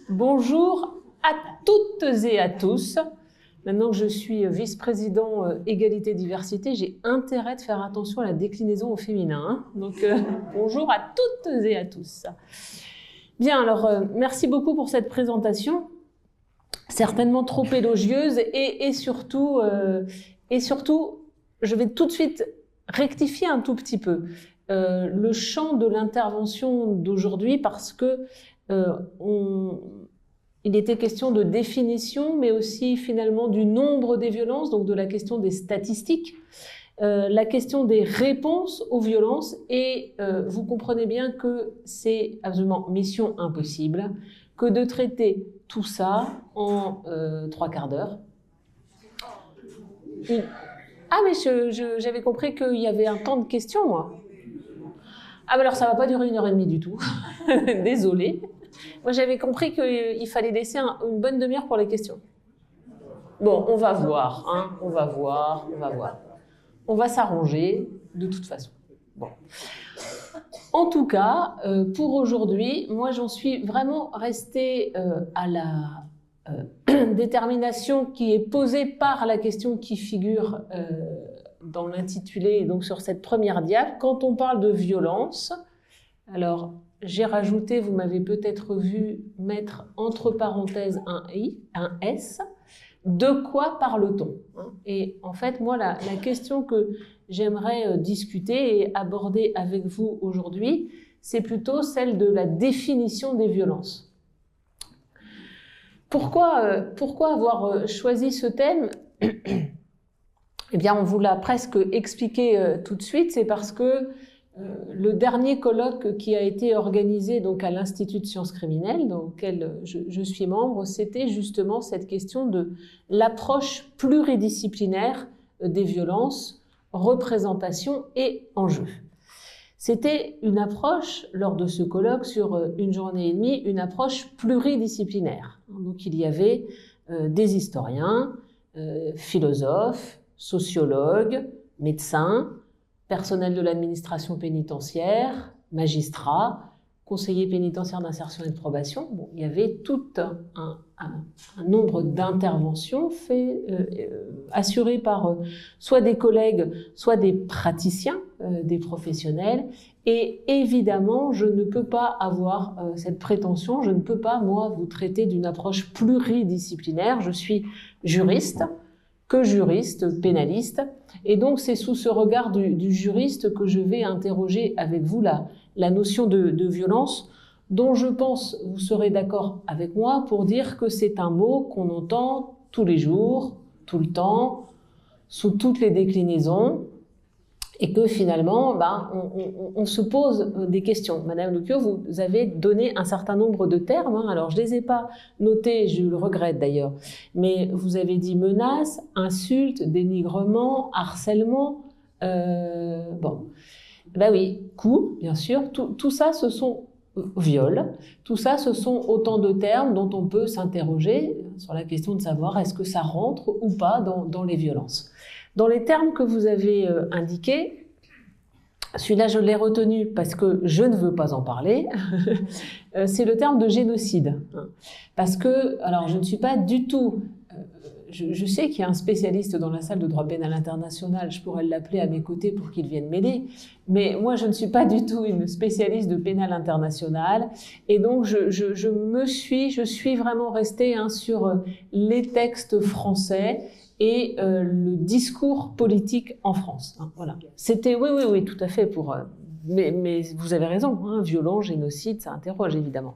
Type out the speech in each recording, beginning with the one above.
Bonjour à toutes et à tous. Maintenant que je suis vice-président égalité-diversité, j'ai intérêt de faire attention à la déclinaison au féminin. Hein. Donc, bonjour à toutes et à tous. Bien, alors, merci beaucoup pour cette présentation, certainement trop élogieuse et surtout, je vais tout de suite rectifier un tout petit peu le champ de l'intervention d'aujourd'hui parce que il était question de définition, mais aussi finalement du nombre des violences, donc de la question des statistiques, la question des réponses aux violences, et vous comprenez bien que c'est absolument mission impossible que de traiter tout ça en 3 quarts d'heure. Ah mais j'avais compris qu'il y avait un temps de questions, moi. Ah mais alors ça va pas durer 1h30 du tout, désolée. Moi, j'avais compris qu'il fallait laisser une bonne demi-heure pour les questions. Bon, on va voir, hein, on va voir. On va s'arranger, de toute façon. Bon. En tout cas, pour aujourd'hui, moi, j'en suis vraiment restée à la détermination qui est posée par la question qui figure dans l'intitulé, donc sur cette première diapo. Quand on parle de violence, alors, j'ai rajouté, vous m'avez peut-être vu mettre entre parenthèses un S. De quoi parle-t-on? Et en fait, moi, la question que j'aimerais discuter et aborder avec vous aujourd'hui, c'est plutôt celle de la définition des violences. Pourquoi avoir choisi ce thème? Eh bien, on vous l'a presque expliqué tout de suite, c'est parce que le dernier colloque qui a été organisé donc à l'Institut de sciences criminelles, dans lequel je suis membre, c'était justement cette question de l'approche pluridisciplinaire des violences, représentation et enjeux. C'était une approche, lors de ce colloque, sur 1 journée et demie, une approche pluridisciplinaire. Donc il y avait des historiens, philosophes, sociologues, médecins, personnel de l'administration pénitentiaire, magistrats, conseillers pénitentiaires d'insertion et de probation. Bon, il y avait tout un nombre d'interventions assurées par soit des collègues, soit des praticiens, des professionnels. Et évidemment, je ne peux pas avoir cette prétention, je ne peux pas, moi, vous traiter d'une approche pluridisciplinaire. Je suis juriste, pénaliste, et donc c'est sous ce regard du juriste que je vais interroger avec vous la notion de violence, dont je pense, vous serez d'accord avec moi, pour dire que c'est un mot qu'on entend tous les jours, tout le temps, sous toutes les déclinaisons, et que finalement, on se pose des questions. Madame Lecure, vous avez donné un certain nombre de termes, hein. Alors je les ai pas notés, je le regrette d'ailleurs, mais vous avez dit menaces, insultes, dénigrement, harcèlement, bon, ben oui, coups, bien sûr, tout ça ce sont viols, tout ça ce sont autant de termes dont on peut s'interroger sur la question de savoir est-ce que ça rentre ou pas dans les violences. Dans les termes que vous avez indiqués, celui-là je l'ai retenu parce que je ne veux pas en parler, c'est le terme de génocide. Parce que, alors je ne suis pas du tout, je sais qu'il y a un spécialiste dans la salle de droit pénal international, je pourrais l'appeler à mes côtés pour qu'il vienne m'aider, mais moi je ne suis pas du tout une spécialiste de pénal international, et donc je suis vraiment restée sur les textes français, et le discours politique en France. Hein, voilà. C'était, oui, tout à fait pour... mais vous avez raison, hein, violence, génocide, ça interroge évidemment.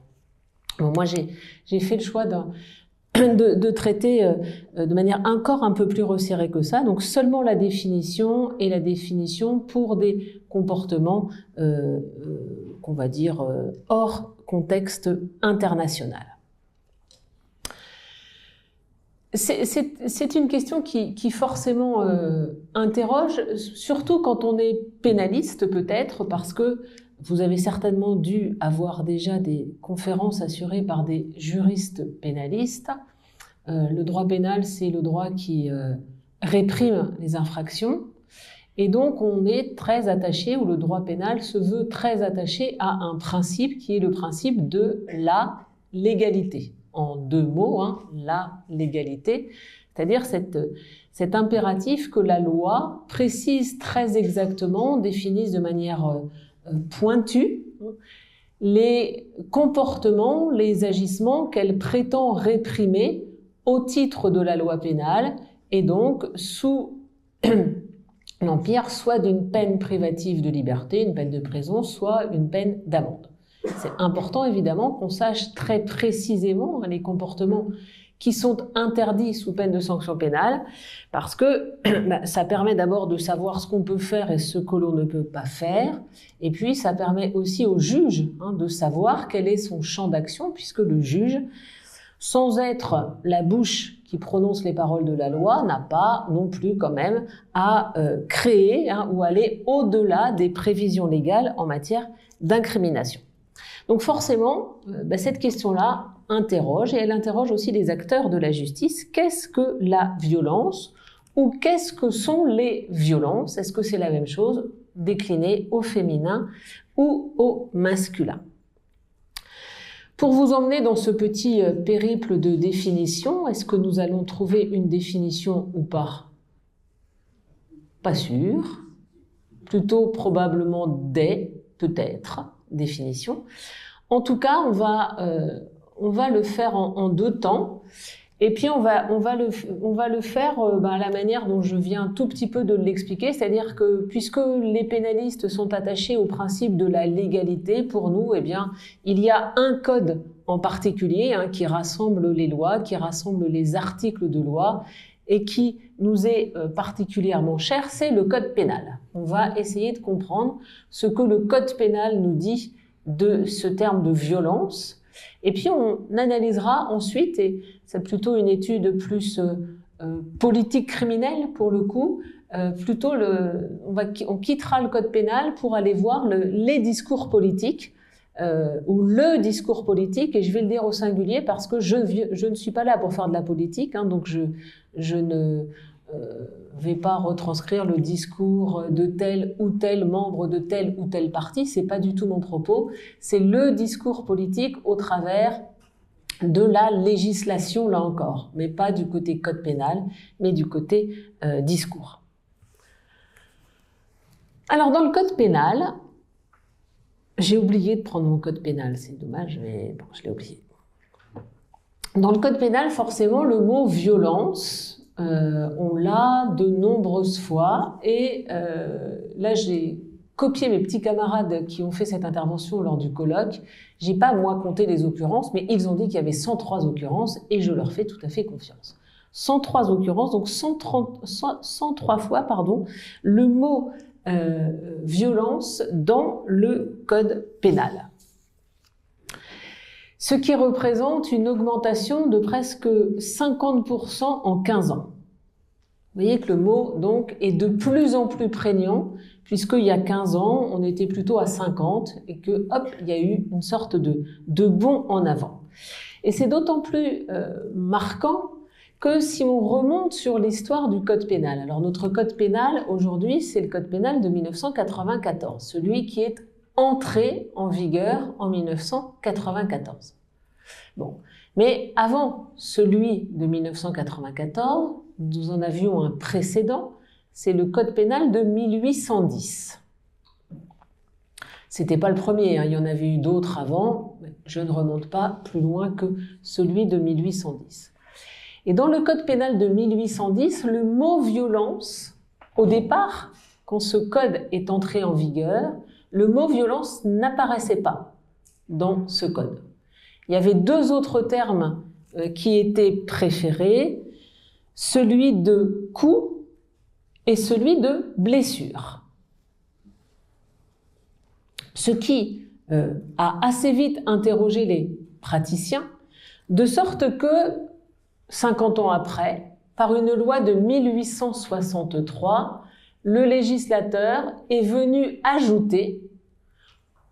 Bon, moi, j'ai fait le choix de traiter de manière encore un peu plus resserrée que ça, donc seulement la définition, et la définition pour des comportements, qu'on va dire, hors contexte international. C'est une question qui forcément interroge, surtout quand on est pénaliste peut-être, parce que vous avez certainement dû avoir déjà des conférences assurées par des juristes pénalistes. Le droit pénal, c'est le droit qui réprime les infractions, et donc on est très attaché, ou le droit pénal se veut très attaché à un principe qui est le principe de la légalité. en deux mots, hein, la légalité, c'est-à-dire cet impératif que la loi précise très exactement, définisse de manière pointue les comportements, les agissements qu'elle prétend réprimer au titre de la loi pénale et donc sous l'empire soit d'une peine privative de liberté, une peine de prison, soit une peine d'amende. C'est important évidemment qu'on sache très précisément les comportements qui sont interdits sous peine de sanction pénale, parce que ça permet d'abord de savoir ce qu'on peut faire et ce que l'on ne peut pas faire, et puis ça permet aussi au juge de savoir quel est son champ d'action, puisque le juge, sans être la bouche qui prononce les paroles de la loi, n'a pas non plus quand même à créer ou aller au-delà des prévisions légales en matière d'incrimination. Donc forcément, cette question-là interroge, et elle interroge aussi les acteurs de la justice. Qu'est-ce que la violence ou qu'est-ce que sont les violences? Est-ce que c'est la même chose déclinée au féminin ou au masculin? Pour vous emmener dans ce petit périple de définition, est-ce que nous allons trouver une définition ou pas? Pas sûr. Plutôt probablement des, peut-être, définitions. En tout cas, on va le faire en deux temps. Et puis on va le faire à la manière dont je viens tout petit peu de l'expliquer, c'est-à-dire que puisque les pénalistes sont attachés au principe de la légalité, pour nous, eh bien, il y a un code en particulier qui rassemble les lois, qui rassemble les articles de loi et qui nous est particulièrement cher, c'est le code pénal. On va essayer de comprendre ce que le code pénal nous dit de ce terme de violence. Et puis on analysera ensuite, et c'est plutôt une étude plus politique criminelle pour le coup, on quittera le code pénal pour aller voir les discours politiques, ou le discours politique, et je vais le dire au singulier parce que je ne suis pas là pour faire de la politique, donc je ne vais pas retranscrire le discours de tel ou tel membre de tel ou tel parti, c'est pas du tout mon propos, c'est le discours politique au travers de la législation là encore, mais pas du côté code pénal, mais du côté discours. Alors dans le code pénal, j'ai oublié de prendre mon code pénal, c'est dommage, mais bon, je l'ai oublié. Dans le code pénal, forcément, le mot violence, on l'a de nombreuses fois, et là j'ai copié mes petits camarades qui ont fait cette intervention lors du colloque. J'ai pas moi compté les occurrences, mais ils ont dit qu'il y avait 103 occurrences, et je leur fais tout à fait confiance. 103 occurrences, donc 103 fois, le mot violence dans le code pénal. Ce qui représente une augmentation de presque 50% en 15 ans. Vous voyez que le mot, donc, est de plus en plus prégnant, puisqu'il y a 15 ans, on était plutôt à 50, et que, hop, il y a eu une sorte de bond en avant. Et c'est d'autant plus marquant que si on remonte sur l'histoire du code pénal. Alors, notre code pénal, aujourd'hui, c'est le code pénal de 1994, celui qui est entré en vigueur en 1994. Bon. Mais avant celui de 1994, nous en avions un précédent, c'est le code pénal de 1810. C'était pas le premier, il y en avait eu d'autres avant, mais je ne remonte pas plus loin que celui de 1810. Et dans le code pénal de 1810, le mot violence, au départ, quand ce code est entré en vigueur, le mot violence n'apparaissait pas dans ce code. Il y avait deux autres termes qui étaient préférés, celui de coup et celui de blessure. Ce qui a assez vite interrogé les praticiens, de sorte que 50 ans après, par une loi de 1863, le législateur est venu ajouter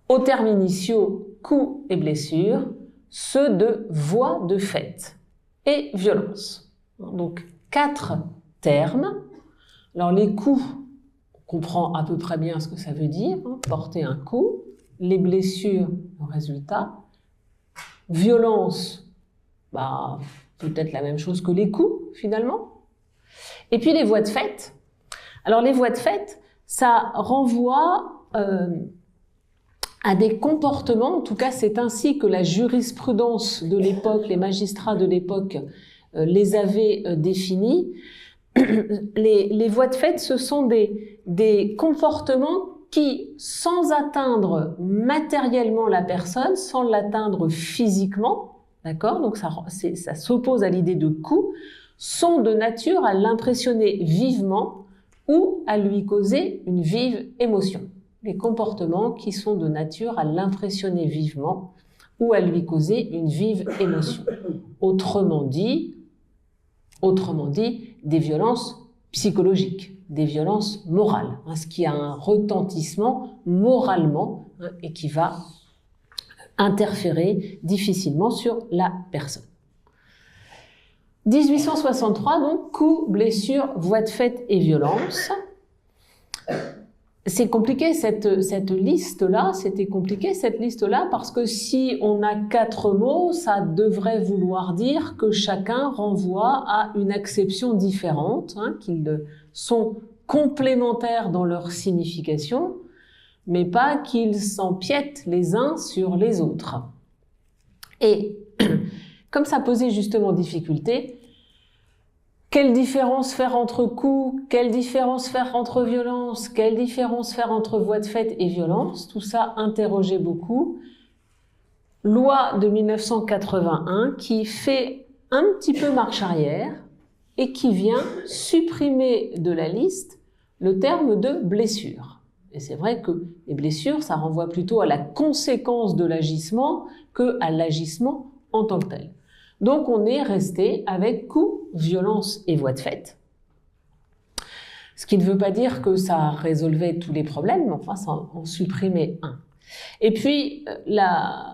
aux termes initiaux coup et blessure ceux de voie de fait et violence. Donc 4 termes. Alors les coups, on comprend à peu près bien ce que ça veut dire, porter un coup, les blessures, le résultat, violence, bah, peut-être la même chose que les coups, finalement. Et puis les voies de fait. Alors les voies de fait, ça renvoie à des comportements, en tout cas c'est ainsi que la jurisprudence de l'époque, les magistrats de l'époque les avaient définis. Les voies de fait, ce sont des comportements qui, sans atteindre matériellement la personne, sans l'atteindre physiquement, d'accord, donc ça s'oppose à l'idée de coup, sont de nature à l'impressionner vivement ou à lui causer une vive émotion. Les comportements qui sont de nature à l'impressionner vivement ou à lui causer une vive émotion. Autrement dit, des violences psychologiques, des violences morales, ce qui a un retentissement moralement et qui va interférer difficilement sur la personne. 1863, donc, coups, blessures, voies de fait et violences. C'est compliqué cette liste-là, c'était compliqué cette liste-là parce que si on a 4 mots, ça devrait vouloir dire que chacun renvoie à une acception différente, qu'ils sont complémentaires dans leur signification, mais pas qu'ils s'empiètent les uns sur les autres. Et comme ça posait justement difficulté, quelle différence faire entre coups, quelle différence faire entre violence, quelle différence faire entre voies de fait et violence, tout ça interrogeait beaucoup. Loi de 1981 qui fait un petit peu marche arrière et qui vient supprimer de la liste le terme de blessure. Et c'est vrai que les blessures, ça renvoie plutôt à la conséquence de l'agissement que à l'agissement en tant que tel. Donc on est resté avec coups, violence et voies de fait. Ce qui ne veut pas dire que ça résolvait tous les problèmes, mais enfin ça en supprimait un. Et puis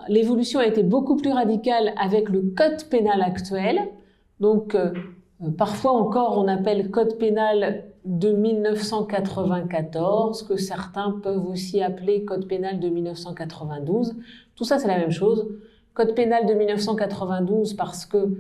l'évolution a été beaucoup plus radicale avec le code pénal actuel. Donc parfois encore on appelle code pénal de 1994, que certains peuvent aussi appeler code pénal de 1992. Tout ça c'est la même chose. Code pénal de 1992 parce que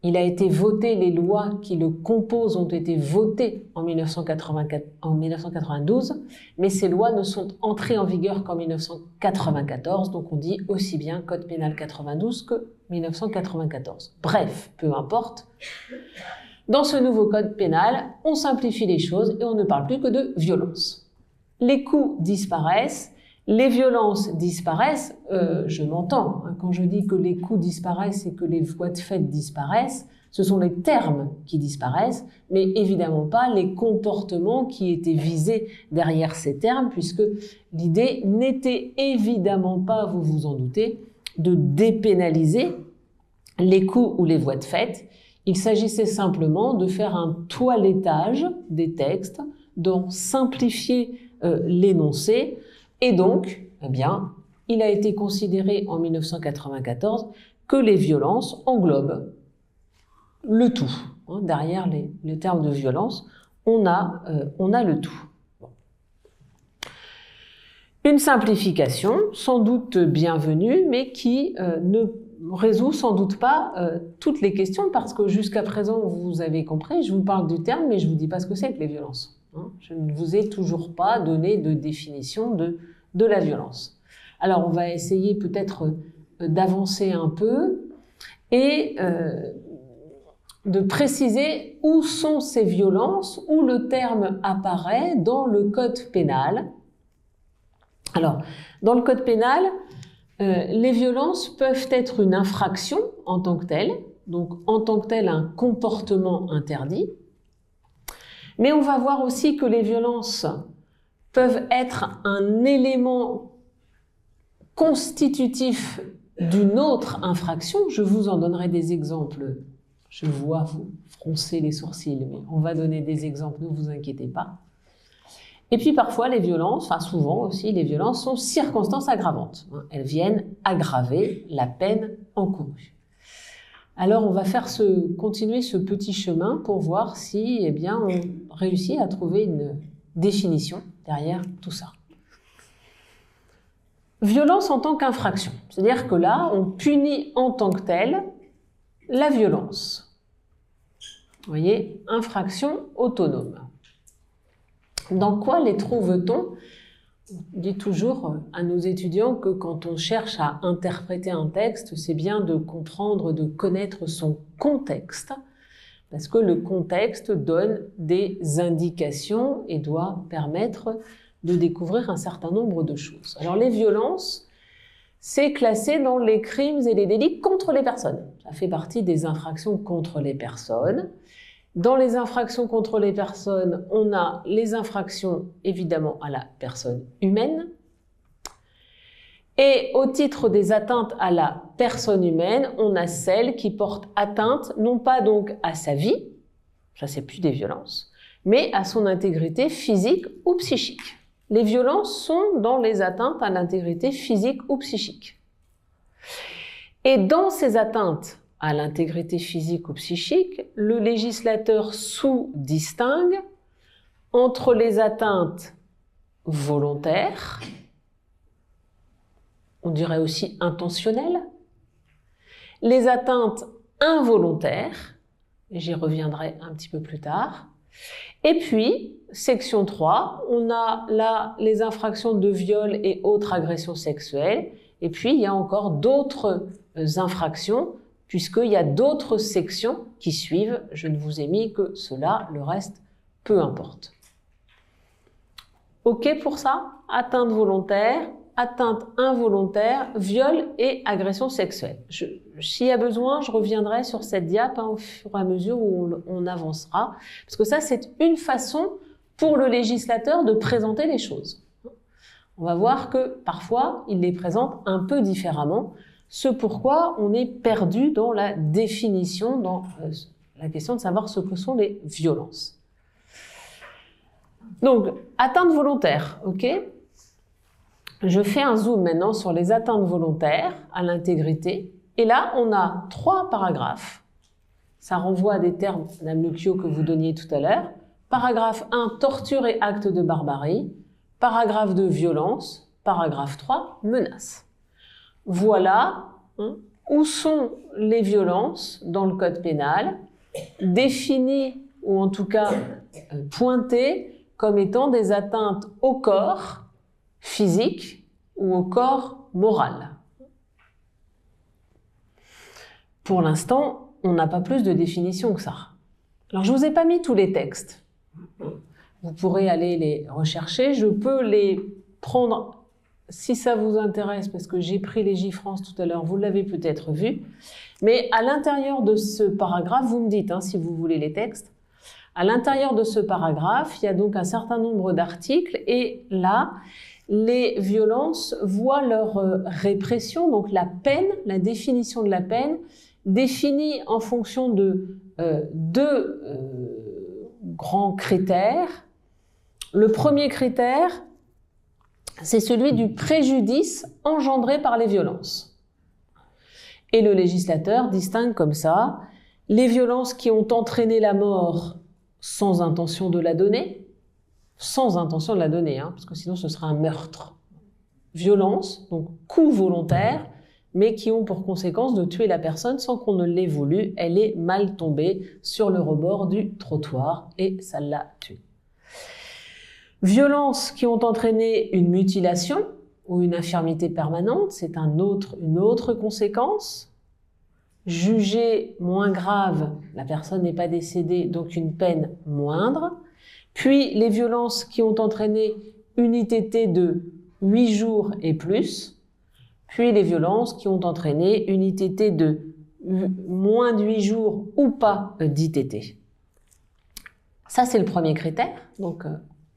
il a été voté, les lois qui le composent ont été votées en 1992, mais ces lois ne sont entrées en vigueur qu'en 1994, donc on dit aussi bien Code pénal 92 que 1994. Bref, peu importe. Dans ce nouveau code pénal, on simplifie les choses et on ne parle plus que de violence. Les coups disparaissent. Les violences disparaissent, je m'entends, quand je dis que les coups disparaissent et que les voies de fait disparaissent, ce sont les termes qui disparaissent, mais évidemment pas les comportements qui étaient visés derrière ces termes, puisque l'idée n'était évidemment pas, vous vous en doutez, de dépénaliser les coups ou les voies de fait. Il s'agissait simplement de faire un toilettage des textes, d'en simplifier l'énoncé. Et donc, eh bien, il a été considéré en 1994 que les violences englobent le tout. Derrière les termes de violence, on a le tout. Bon. Une simplification, sans doute bienvenue, mais qui ne résout sans doute pas toutes les questions, parce que jusqu'à présent, vous avez compris, je vous parle du terme, mais je ne vous dis pas ce que c'est que les violences. Je ne vous ai toujours pas donné de définition de la violence. Alors, on va essayer peut-être d'avancer un peu et de préciser où sont ces violences, où le terme apparaît dans le code pénal. Alors, dans le code pénal, les violences peuvent être une infraction en tant que telle, donc en tant que telle un comportement interdit. Mais on va voir aussi que les violences peuvent être un élément constitutif d'une autre infraction. Je vous en donnerai des exemples. Je vois vous froncer les sourcils, mais on va donner des exemples, ne vous inquiétez pas. Et puis parfois les violences, enfin souvent aussi, les violences sont circonstances aggravantes. Elles viennent aggraver la peine encourue. Alors on va continuer ce petit chemin pour voir si eh bien, on réussit à trouver une définition derrière tout ça. Violence en tant qu'infraction, c'est-à-dire que là, on punit en tant que tel la violence. Vous voyez, infraction autonome. Dans quoi les trouve-t-on? On dit toujours à nos étudiants que quand on cherche à interpréter un texte, c'est bien de comprendre, de connaître son contexte, parce que le contexte donne des indications et doit permettre de découvrir un certain nombre de choses. Alors les violences, c'est classé dans les crimes et les délits contre les personnes. Ça fait partie des infractions contre les personnes. Dans les infractions contre les personnes, on a les infractions évidemment à la personne humaine. Et au titre des atteintes à la personne humaine, on a celles qui portent atteinte, non pas donc à sa vie, ça c'est plus des violences, mais à son intégrité physique ou psychique. Les violences sont dans les atteintes à l'intégrité physique ou psychique. Et dans ces atteintes à l'intégrité physique ou psychique, le législateur sous-distingue entre les atteintes volontaires, on dirait aussi intentionnelles, les atteintes involontaires, j'y reviendrai un petit peu plus tard, et puis, section 3, on a là les infractions de viol et autres agressions sexuelles, et puis il y a encore d'autres infractions, puisqu'il y a d'autres sections qui suivent. Je ne vous ai mis que cela, le reste, peu importe. OK pour ça? Atteinte volontaire, atteinte involontaire, viol et agression sexuelle. S'il y a besoin, je reviendrai sur cette diap au fur et à mesure où on avancera, parce que ça, c'est une façon pour le législateur de présenter les choses. On va voir que parfois, il les présente un peu différemment, ce pourquoi on est perdu dans la définition, dans la question de savoir ce que sont les violences. Donc, atteinte volontaire, OK? Je fais un zoom maintenant sur les atteintes volontaires à l'intégrité. Et là, on a 3 paragraphes. Ça renvoie à des termes, Madame Lucchio, que vous donniez tout à l'heure. Paragraphe 1, torture et actes de barbarie. Paragraphe 2, violence. Paragraphe 3, menace. Voilà où sont les violences dans le code pénal, définies ou en tout cas pointées comme étant des atteintes au corps physique ou au corps moral. Pour l'instant, on n'a pas plus de définition que ça. Alors, je ne vous ai pas mis tous les textes. Vous pourrez aller les rechercher. Je peux les prendre si ça vous intéresse, parce que j'ai pris les J-France tout à l'heure, vous l'avez peut-être vu. Mais à l'intérieur de ce paragraphe, vous me dites si vous voulez les textes. À l'intérieur de ce paragraphe, il y a donc un certain nombre d'articles et là, les violences voient leur répression, donc la peine, la définition de la peine, définie en fonction de deux grands critères. Le premier critère, c'est celui du préjudice engendré par les violences. Et le législateur distingue comme ça les violences qui ont entraîné la mort sans intention de la donner, parce que sinon ce sera un meurtre. Violence, donc coup volontaire, mais qui ont pour conséquence de tuer la personne sans qu'on ne l'ait voulu. Elle est mal tombée sur le rebord du trottoir et ça l'a tuée. Violences qui ont entraîné une mutilation ou une infirmité permanente, c'est une autre conséquence. Jugée moins grave, la personne n'est pas décédée, donc une peine moindre. Puis les violences qui ont entraîné une ITT de 8 jours et plus. Puis les violences qui ont entraîné une ITT de moins de 8 jours ou pas d'ITT. Ça, c'est le premier critère, donc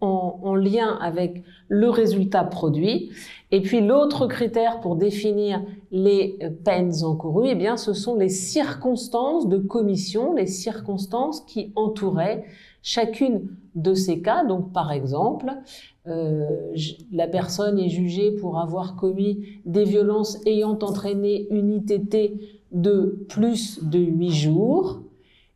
en lien avec le résultat produit. Et puis l'autre critère pour définir les peines encourues, eh bien, ce sont les circonstances de commission, les circonstances qui entouraient chacune de ces cas. Donc, par exemple, la personne est jugée pour avoir commis des violences ayant entraîné une ITT de plus de 8 jours.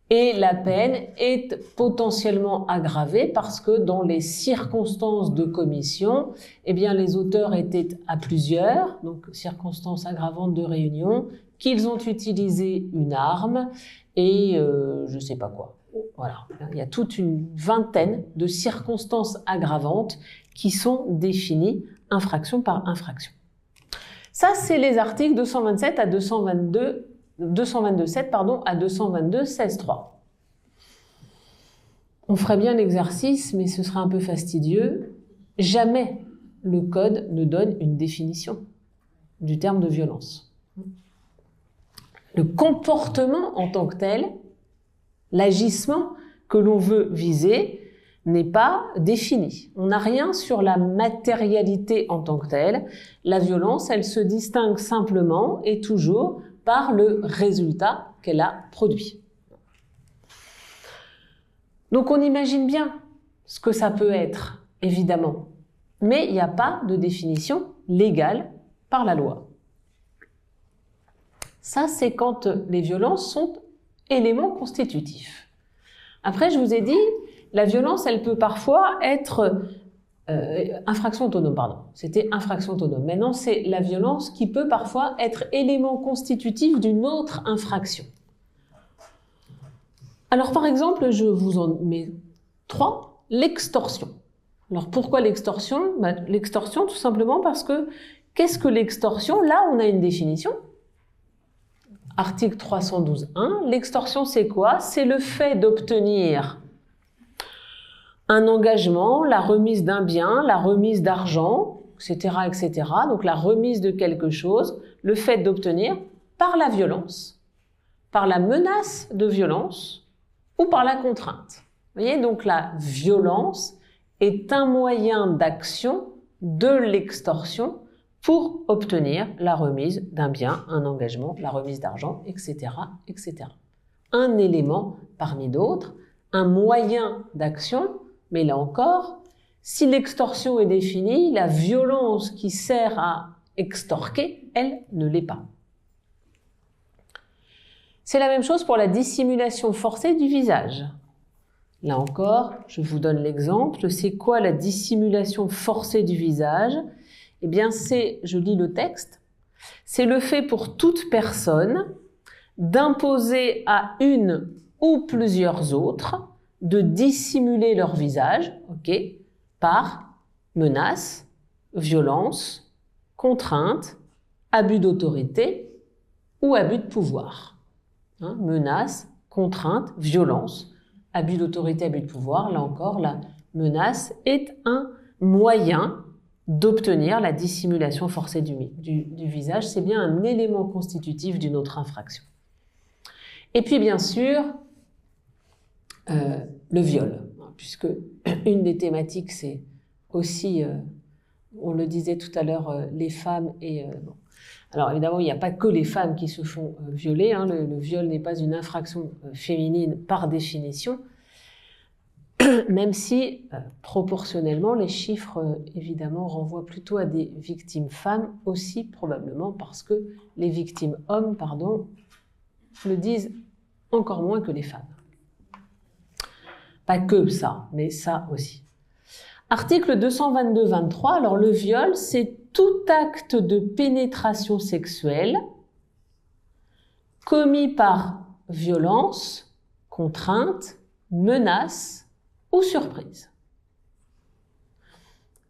Et la peine est potentiellement aggravée parce que dans les circonstances de commission, eh bien, les auteurs étaient à plusieurs, donc circonstances aggravantes de réunion, qu'ils ont utilisé une arme et je ne sais pas quoi. Voilà, il y a toute une vingtaine de circonstances aggravantes qui sont définies infraction par infraction. Ça, c'est les articles 227 à 222.7 à 222.16.3. On ferait bien l'exercice, mais ce serait un peu fastidieux. Jamais le code ne donne une définition du terme de violence. Le comportement en tant que tel, l'agissement que l'on veut viser, n'est pas défini. On n'a rien sur la matérialité en tant que telle. La violence, elle se distingue simplement et toujours par le résultat qu'elle a produit. Donc on imagine bien ce que ça peut être, évidemment. Mais il n'y a pas de définition légale par la loi. Ça, c'est quand les violences sont éléments constitutifs. Après, je vous ai dit, la violence, elle peut parfois être infraction autonome, pardon. C'était infraction autonome. Maintenant, c'est la violence qui peut parfois être élément constitutif d'une autre infraction. Alors, par exemple, je vous en mets 3. L'extorsion. Alors, pourquoi l'extorsion? L'extorsion, tout simplement parce que, qu'est-ce que l'extorsion? Là, on a une définition. Article 312.1. L'extorsion, c'est quoi? C'est le fait d'obtenir un engagement, la remise d'un bien, la remise d'argent, etc., etc. Donc la remise de quelque chose, le fait d'obtenir par la violence, par la menace de violence ou par la contrainte. Vous voyez, donc la violence est un moyen d'action de l'extorsion pour obtenir la remise d'un bien, un engagement, la remise d'argent, etc., etc. Un élément parmi d'autres, un moyen d'action. Mais là encore, si l'extorsion est définie, la violence qui sert à extorquer, elle ne l'est pas. C'est la même chose pour la dissimulation forcée du visage. Là encore, je vous donne l'exemple. C'est quoi la dissimulation forcée du visage? Eh bien, c'est, je lis le texte, c'est le fait pour toute personne d'imposer à une ou plusieurs autres de dissimuler leur visage, par menace, violence, contrainte, abus d'autorité ou abus de pouvoir. Menace, contrainte, violence, abus d'autorité, abus de pouvoir. Là encore, la menace est un moyen d'obtenir la dissimulation forcée du visage. C'est bien un élément constitutif d'une autre infraction. Et puis, bien sûr, le viol, puisque une des thématiques, c'est aussi, on le disait tout à l'heure, les femmes et... bon. Alors évidemment, il n'y a pas que les femmes qui se font violer, le viol n'est pas une infraction féminine par définition, même si, proportionnellement, les chiffres, évidemment, renvoient plutôt à des victimes femmes, aussi probablement parce que les victimes hommes, le disent encore moins que les femmes. Pas que ça, mais ça aussi. Article 222.23, alors le viol, c'est tout acte de pénétration sexuelle commis par violence, contrainte, menace ou surprise.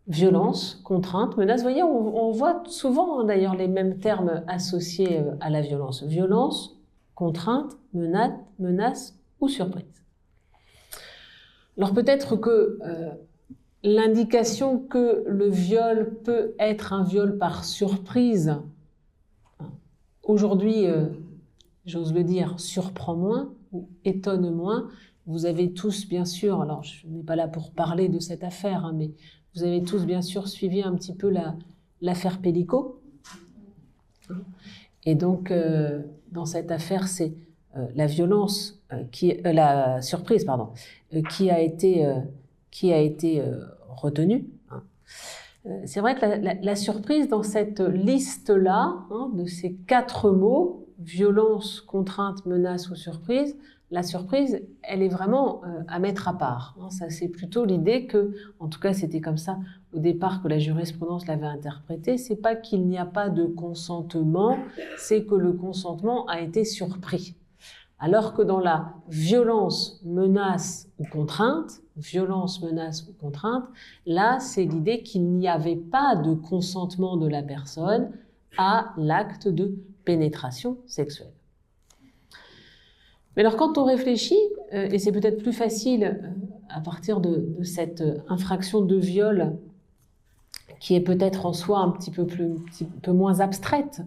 Violence, contrainte, menace, vous voyez, on voit souvent d'ailleurs les mêmes termes associés à la violence. Violence, contrainte, menace ou surprise. Alors peut-être que l'indication que le viol peut être un viol par surprise, aujourd'hui, j'ose le dire, surprend moins ou étonne moins. Vous avez tous, bien sûr, alors je n'ai pas là pour parler de cette affaire, mais vous avez tous, bien sûr, suivi un petit peu l'affaire Pellico. Et donc, dans cette affaire, c'est la violence, la surprise, pardon, qui a été retenue. C'est vrai que la surprise dans cette liste-là, de ces 4 mots, violence, contrainte, menace ou surprise, la surprise, elle est vraiment à mettre à part. Ça, c'est plutôt l'idée que, en tout cas, c'était comme ça au départ que la jurisprudence l'avait interprété, c'est pas qu'il n'y a pas de consentement, c'est que le consentement a été surpris. Alors que dans la violence, menace ou contrainte, là, c'est l'idée qu'il n'y avait pas de consentement de la personne à l'acte de pénétration sexuelle. Mais alors quand on réfléchit, et c'est peut-être plus facile à partir de cette infraction de viol qui est peut-être en soi un petit peu moins abstraite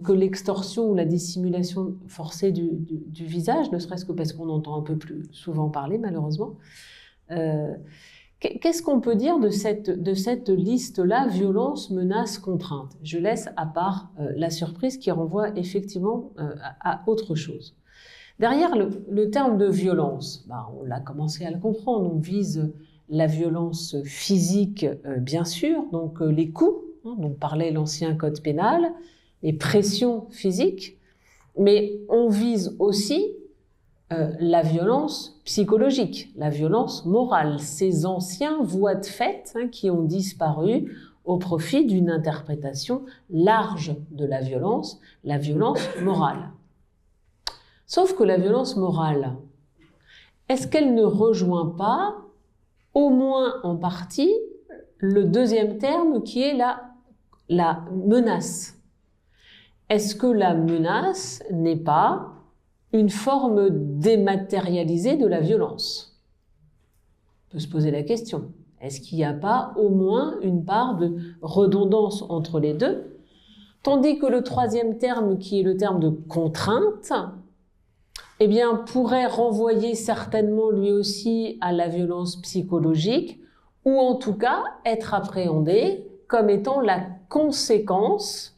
que l'extorsion ou la dissimulation forcée du visage, ne serait-ce que parce qu'on entend un peu plus souvent parler malheureusement. Qu'est-ce qu'on peut dire de cette liste-là, violence, menace, contrainte? Je laisse à part la surprise qui renvoie effectivement à autre chose. Derrière le terme de violence, on l'a commencé à le comprendre, on vise la violence physique bien sûr, donc les coups, dont parlait l'ancien code pénal, les pressions physiques, mais on vise aussi la violence psychologique, la violence morale, ces anciens voies de fait qui ont disparu au profit d'une interprétation large de la violence morale. Sauf que la violence morale, est-ce qu'elle ne rejoint pas, au moins en partie, le deuxième terme qui est la menace? Est-ce que la menace n'est pas une forme dématérialisée de la violence? On peut se poser la question. Est-ce qu'il n'y a pas au moins une part de redondance entre les deux? Tandis que le troisième terme, qui est le terme de contrainte, eh bien, pourrait renvoyer certainement lui aussi à la violence psychologique, ou en tout cas être appréhendé comme étant la conséquence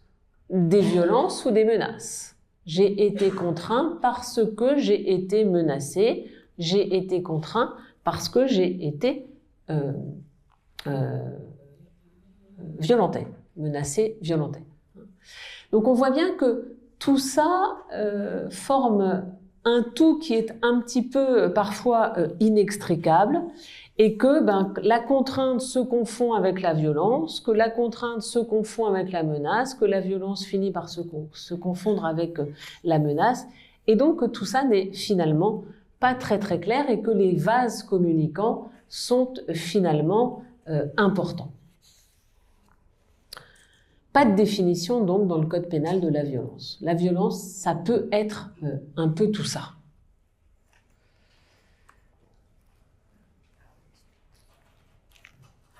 des violences ou des menaces. J'ai été contraint parce que j'ai été menacé, j'ai été contraint parce que j'ai été violenté, menacé, violenté. Donc on voit bien que tout ça forme un tout qui est un petit peu parfois inextricable et que la contrainte se confond avec la violence, que la contrainte se confond avec la menace, que la violence finit par se confondre avec la menace, et donc que tout ça n'est finalement pas très très clair et que les vases communicants sont finalement importants. Pas de définition donc dans le code pénal de la violence. La violence, ça peut être un peu tout ça.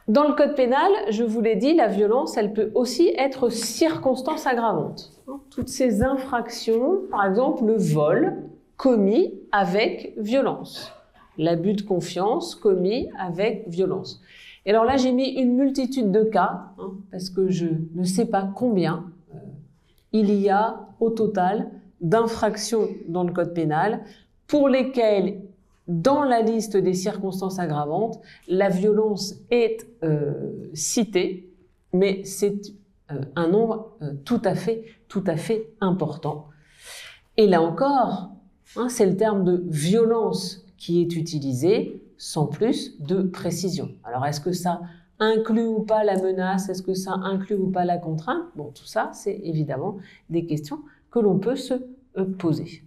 Dans le code pénal, je vous l'ai dit, la violence, elle peut aussi être circonstance aggravante. Toutes ces infractions, par exemple le vol commis avec violence, l'abus de confiance commis avec violence. Et alors là, j'ai mis une multitude de cas, parce que je ne sais pas combien il y a au total d'infractions dans le code pénal pour lesquelles, dans la liste des circonstances aggravantes, la violence est citée, mais c'est un nombre tout à fait important. Et là encore, c'est le terme de violence qui est utilisé sans plus de précision. Alors, est-ce que ça inclut ou pas la menace? Est-ce que ça inclut ou pas la contrainte? Bon, tout ça, c'est évidemment des questions que l'on peut se poser.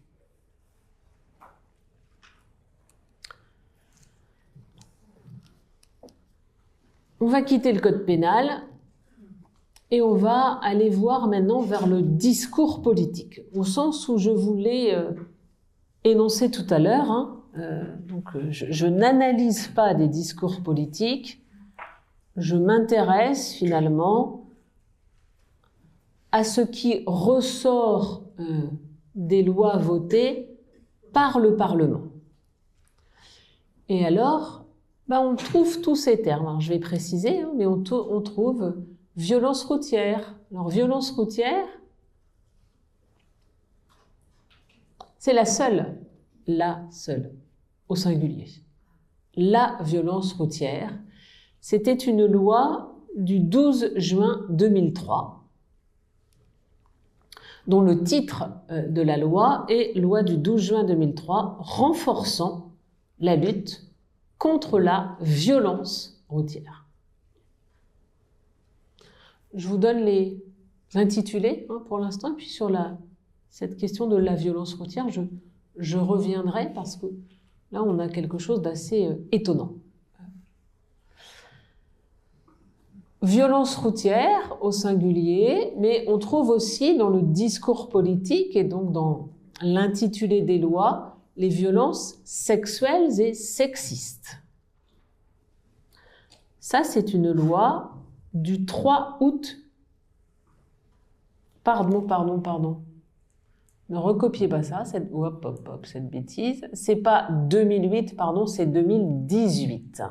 On va quitter le code pénal et on va aller voir maintenant vers le discours politique, au sens où je vous l'ai énoncé tout à l'heure. Je n'analyse pas des discours politiques, je m'intéresse finalement à ce qui ressort des lois votées par le Parlement. Et alors, on trouve tous ces termes. Alors, je vais préciser, mais on trouve violence routière. Alors, violence routière, c'est la seule, au singulier. La violence routière, c'était une loi du 12 juin 2003 dont le titre de la loi est loi du 12 juin 2003 renforçant la lutte contre la violence routière. Je vous donne les intitulés pour l'instant, puis sur cette question de la violence routière, je reviendrai parce que là, on a quelque chose d'assez étonnant. Violence routière au singulier, mais on trouve aussi dans le discours politique et donc dans l'intitulé des lois, les violences sexuelles et sexistes. Ça, c'est une loi du 3 août. Pardon. Ne recopiez pas ça, cette bêtise. C'est pas 2008, pardon, c'est 2018.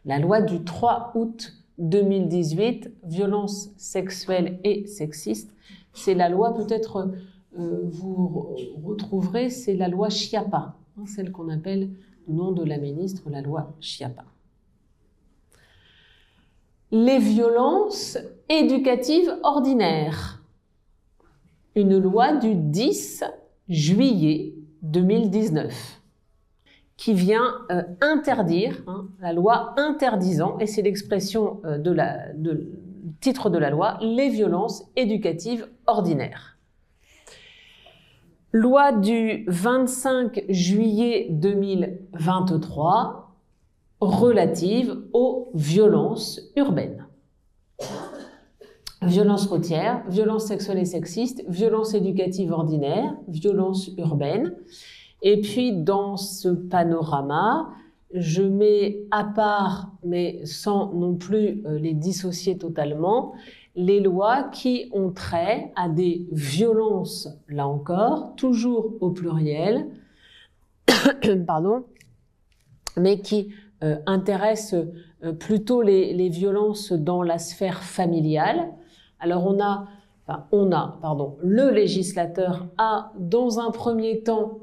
La loi du 3 août 2018, violences sexuelles et sexistes, c'est la loi, peut-être vous retrouverez, c'est la loi Schiappa, celle qu'on appelle du nom de la ministre, la loi Schiappa. Les violences éducatives ordinaires, une loi du 10 juillet 2019. Qui vient interdire, la loi interdisant, et c'est l'expression de titre de la loi, les violences éducatives ordinaires. Loi du 25 juillet 2023 relative aux violences urbaines. Violences routières, violences sexuelles et sexistes, violences éducatives ordinaires, violences urbaines. Et puis, dans ce panorama, je mets à part, mais sans non plus les dissocier totalement, les lois qui ont trait à des violences, là encore, toujours au pluriel, pardon, mais qui intéressent plutôt les violences dans la sphère familiale. Alors le législateur a, dans un premier temps,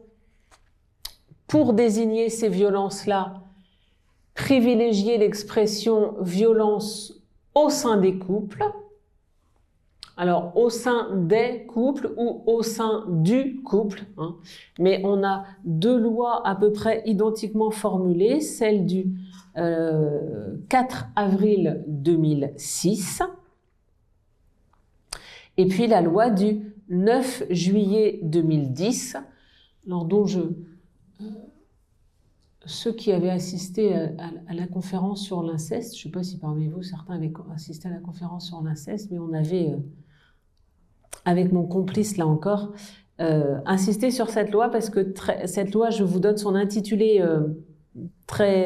pour désigner ces violences-là, privilégier l'expression violence au sein des couples, alors au sein des couples ou au sein du couple, mais on a deux lois à peu près identiquement formulées, celle du 4 avril 2006 et puis la loi du 9 juillet 2010, dont ceux qui avaient assisté à la conférence sur l'inceste, je ne sais pas si parmi vous certains avaient assisté à la conférence sur l'inceste, mais on avait, avec mon complice là encore, insisté sur cette loi parce que cette loi, je vous donne son intitulé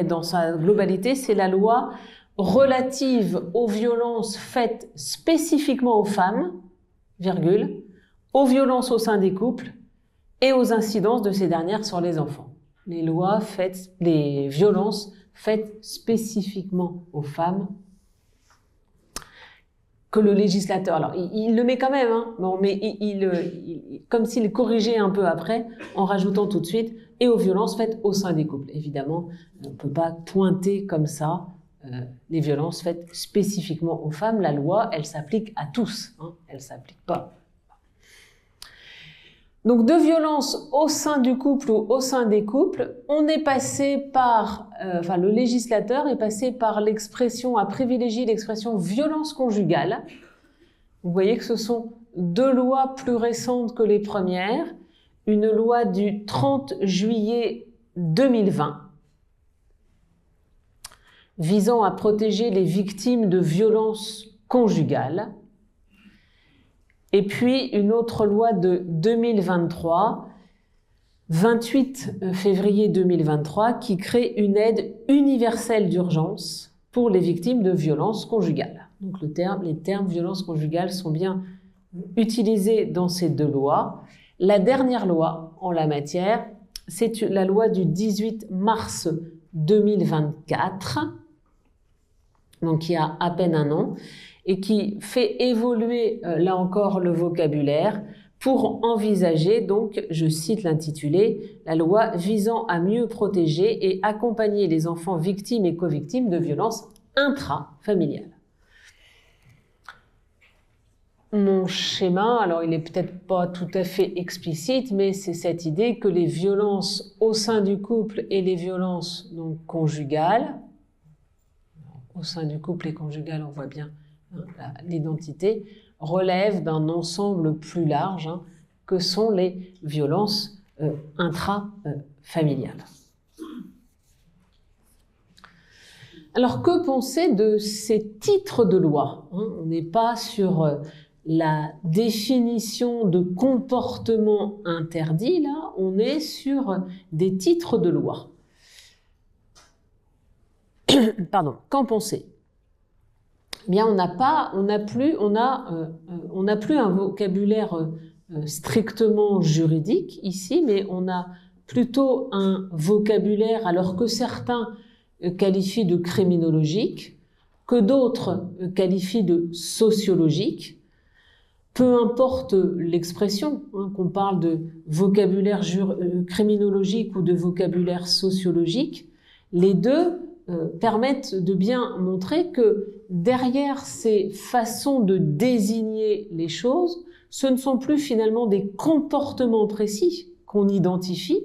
dans sa globalité, c'est la loi relative aux violences faites spécifiquement aux femmes, aux violences au sein des couples et aux incidences de ces dernières sur les enfants. Les violences faites spécifiquement aux femmes que le législateur, alors il le met quand même, mais comme s'il corrigeait un peu après en rajoutant tout de suite et aux violences faites au sein des couples. Évidemment, on ne peut pas pointer comme ça les violences faites spécifiquement aux femmes. La loi, elle s'applique à tous, elle ne s'applique pas. Donc, de violence au sein du couple ou au sein des couples, on est passé par, le législateur est passé par a privilégié l'expression violence conjugale. Vous voyez que ce sont deux lois plus récentes que les premières. Une loi du 30 juillet 2020 visant à protéger les victimes de violences conjugales. Et puis une autre loi de 2023, 28 février 2023, qui crée une aide universelle d'urgence pour les victimes de violences conjugales. Donc les termes violences conjugales sont bien utilisés dans ces deux lois. La dernière loi en la matière, c'est la loi du 18 mars 2024, donc qui a à peine un an, et qui fait évoluer, là encore, le vocabulaire pour envisager, donc, je cite l'intitulé, la loi visant à mieux protéger et accompagner les enfants victimes et co-victimes de violences intrafamiliales. mon schéma, alors il est peut-être pas tout à fait explicite, mais c'est cette idée que les violences au sein du couple et les violences donc conjugales, au sein du couple et conjugales, on voit bien l'identité, relèvent d'un ensemble plus large que sont les violences intrafamiliales. Alors que penser de ces titres de loi? On n'est pas sur la définition de comportement interdit, là, on est sur des titres de loi. Pardon, qu'en penser? Eh bien, on n'a plus un vocabulaire strictement juridique ici, mais on a plutôt un vocabulaire, alors que certains qualifient de criminologique, que d'autres qualifient de sociologique. Peu importe l'expression, qu'on parle de vocabulaire criminologique ou de vocabulaire sociologique, les deux permettent de bien montrer que derrière ces façons de désigner les choses, ce ne sont plus finalement des comportements précis qu'on identifie,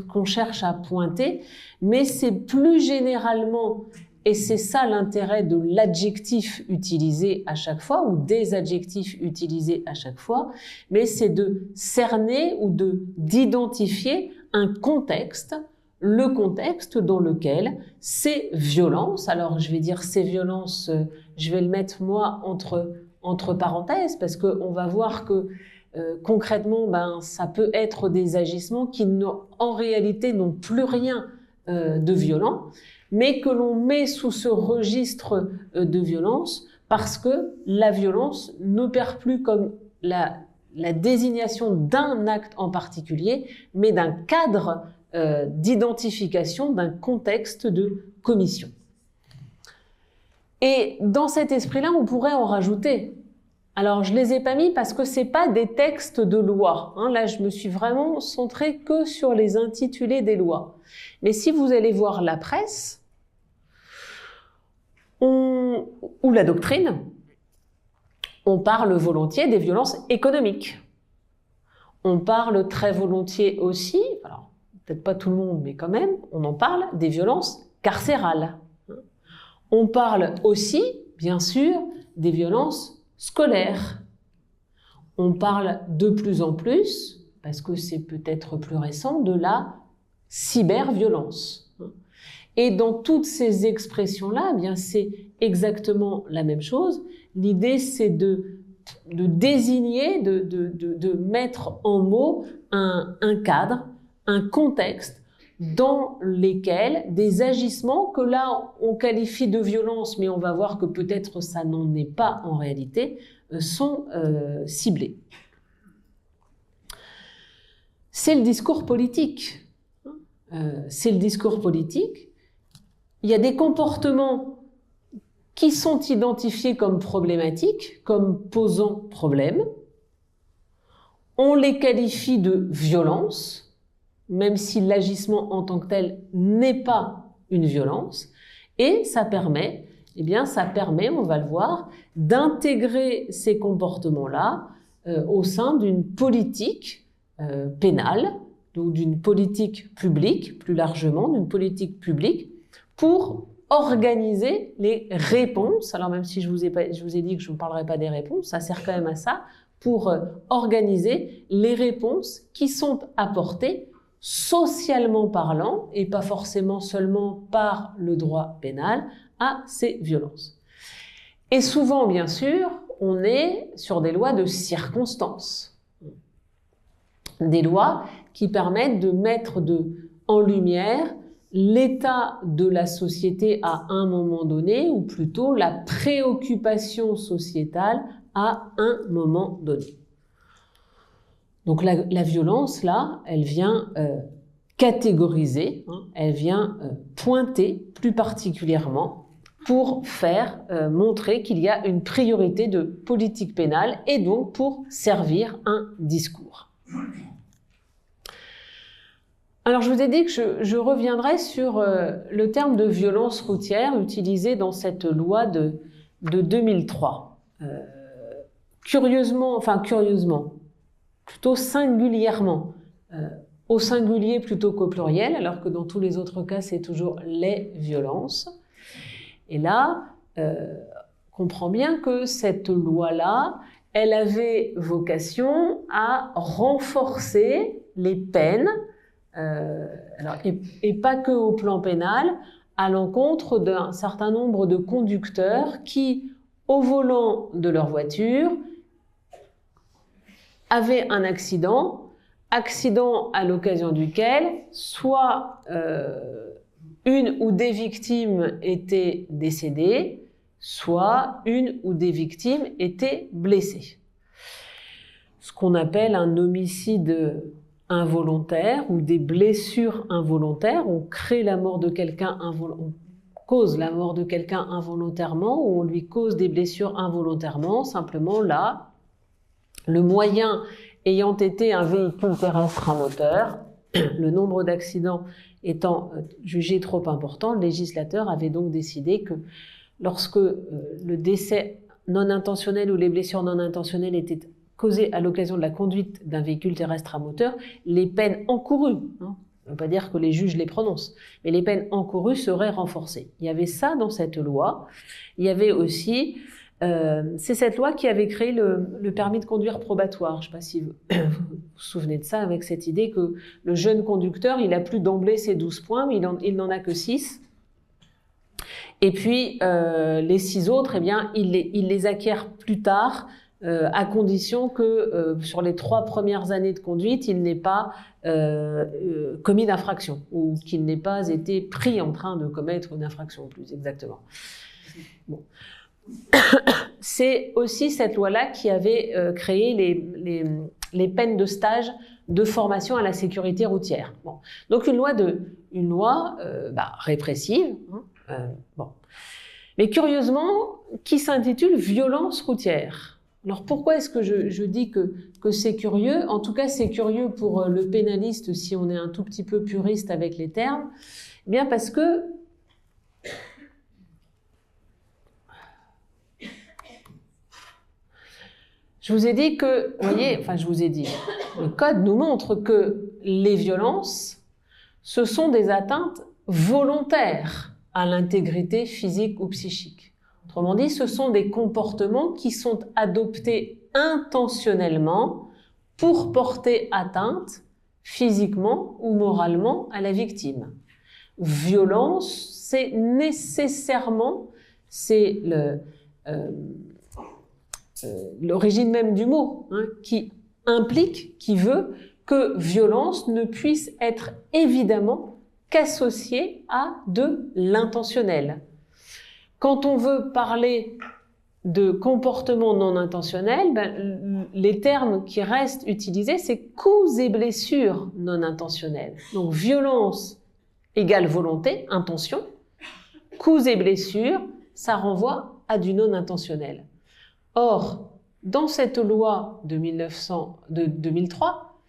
qu'on cherche à pointer, mais c'est plus généralement, et c'est ça l'intérêt de l'adjectif utilisé à chaque fois, ou des adjectifs utilisés à chaque fois, mais c'est de cerner ou d'identifier un contexte, le contexte dans lequel ces violences, alors je vais dire ces violences, je vais le mettre moi entre parenthèses, parce qu'on va voir que concrètement, ça peut être des agissements qui en réalité n'ont plus rien de violent, mais que l'on met sous ce registre de violence parce que la violence n'opère plus comme la désignation d'un acte en particulier, mais d'un cadre d'identification, d'un contexte de commission. Et dans cet esprit-là, on pourrait en rajouter. Alors, je les ai pas mis parce que c'est pas des textes de loi. Là, je me suis vraiment centrée que sur les intitulés des lois. Mais si vous allez voir la presse ou la doctrine, on parle volontiers des violences économiques. On parle très volontiers aussi, alors peut-être pas tout le monde, mais quand même, on en parle des violences carcérales. On parle aussi, bien sûr, des violences scolaires. On parle de plus en plus, parce que c'est peut-être plus récent, de la cyberviolence. Et dans toutes ces expressions-là, eh bien c'est exactement la même chose. L'idée, c'est de désigner, de mettre en mots un cadre, un contexte dans lesquels des agissements que là on qualifie de violence, mais on va voir que peut-être ça n'en est pas en réalité, sont ciblés. C'est le discours politique. C'est le discours politique. Il y a des comportements qui sont identifiés comme problématiques, comme posant problème. On les qualifie de violence, même si l'agissement en tant que tel n'est pas une violence, et ça permet, on va le voir, d'intégrer ces comportements-là au sein d'une politique pénale, ou d'une politique publique, plus largement, d'une politique publique, pour organiser les réponses. Alors même si je vous ai dit que je ne parlerai pas des réponses, ça sert quand même à ça, pour organiser les réponses qui sont apportées socialement parlant, et pas forcément seulement par le droit pénal, à ces violences. Et souvent, bien sûr, on est sur des lois de circonstance. Des lois qui permettent de mettre en lumière l'état de la société à un moment donné, ou plutôt la préoccupation sociétale à un moment donné. Donc la violence, là, elle vient catégoriser, elle vient pointer plus particulièrement pour faire montrer qu'il y a une priorité de politique pénale et donc pour servir un discours. Alors je vous ai dit que je reviendrai sur le terme de violence routière utilisé dans cette loi de 2003. curieusement, plutôt singulièrement, au singulier plutôt qu'au pluriel, alors que dans tous les autres cas, c'est toujours les violences. Et là, comprend bien que cette loi-là, elle avait vocation à renforcer les peines, et pas que au plan pénal, à l'encontre d'un certain nombre de conducteurs qui, au volant de leur voiture, avaient un accident à l'occasion duquel soit une ou des victimes étaient décédées, soit une ou des victimes étaient blessées. Ce qu'on appelle un homicide involontaire ou des blessures involontaires. On crée la mort de quelqu'un on cause la mort de quelqu'un involontairement ou on lui cause des blessures involontairement. Simplement là, le moyen ayant été un véhicule terrestre à moteur, le nombre d'accidents étant jugé trop important, le législateur avait donc décidé que lorsque le décès non intentionnel ou les blessures non intentionnelles étaient causées à l'occasion de la conduite d'un véhicule terrestre à moteur, les peines encourues, on ne veut pas dire que les juges les prononcent, mais les peines encourues seraient renforcées. Il y avait ça dans cette loi. Il y avait aussi, c'est cette loi qui avait créé le permis de conduire probatoire. Je ne sais pas si vous vous souvenez de ça, avec cette idée que le jeune conducteur, il n'a plus d'emblée ses 12 points, mais il n'en a que 6. Et puis, les 6 autres, eh bien, il les acquiert plus tard, à condition que sur les 3 premières années de conduite, il n'ait pas commis d'infraction ou qu'il n'ait pas été pris en train de commettre une infraction, plus exactement. Bon. C'est aussi cette loi-là qui avait créé les peines de stage de formation à la sécurité routière. Bon. Donc une loi répressive. Bon. Mais curieusement, qui s'intitule violence routière. Alors pourquoi est-ce que je dis que c'est curieux? En tout cas, c'est curieux pour le pénaliste si on est un tout petit peu puriste avec les termes. Eh bien parce que je vous ai dit que, vous voyez, le code nous montre que les violences, ce sont des atteintes volontaires à l'intégrité physique ou psychique. Autrement dit, ce sont des comportements qui sont adoptés intentionnellement pour porter atteinte physiquement ou moralement à la victime. Violence, c'est nécessairement, c'est l'origine même du mot, qui veut que violence ne puisse être évidemment qu'associée à de l'intentionnel. Quand on veut parler de comportement non intentionnel, les termes qui restent utilisés, c'est coups et blessures non intentionnelles. Donc violence égale volonté, intention. Coups et blessures, ça renvoie à du non intentionnel. Or, dans cette loi de 2003,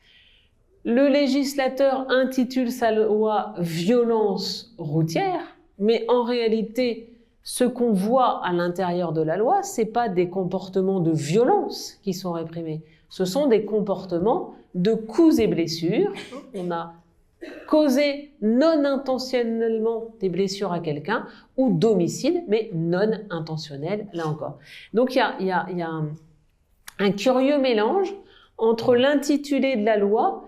le législateur intitule sa loi « violence routière », mais en réalité, ce qu'on voit à l'intérieur de la loi, ce n'est pas des comportements de violence qui sont réprimés, ce sont des comportements de coups et blessures. On a causé non intentionnellement des blessures à quelqu'un, ou d'homicide, mais non intentionnel, là encore. Donc il y a un curieux mélange entre l'intitulé de la loi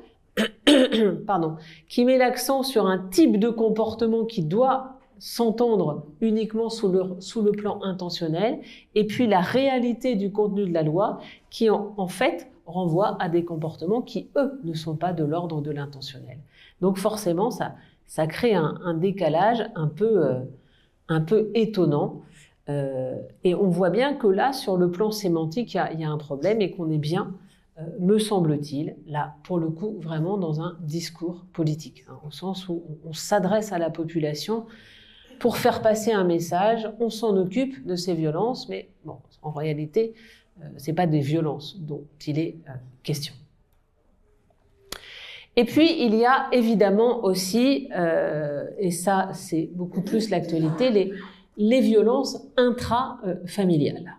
qui met l'accent sur un type de comportement qui doit s'entendre uniquement sous le plan intentionnel, et puis la réalité du contenu de la loi qui en fait renvoie à des comportements qui, eux, ne sont pas de l'ordre de l'intentionnel. Donc forcément, ça crée un décalage un peu étonnant. Et on voit bien que là, sur le plan sémantique, il y a un problème et qu'on est bien, me semble-t-il, là, pour le coup, vraiment dans un discours politique, au sens où on s'adresse à la population pour faire passer un message, on s'en occupe de ces violences, mais bon, en réalité, ce n'est pas des violences dont il est question. Et puis, il y a évidemment aussi, et ça c'est beaucoup plus l'actualité, les violences intrafamiliales.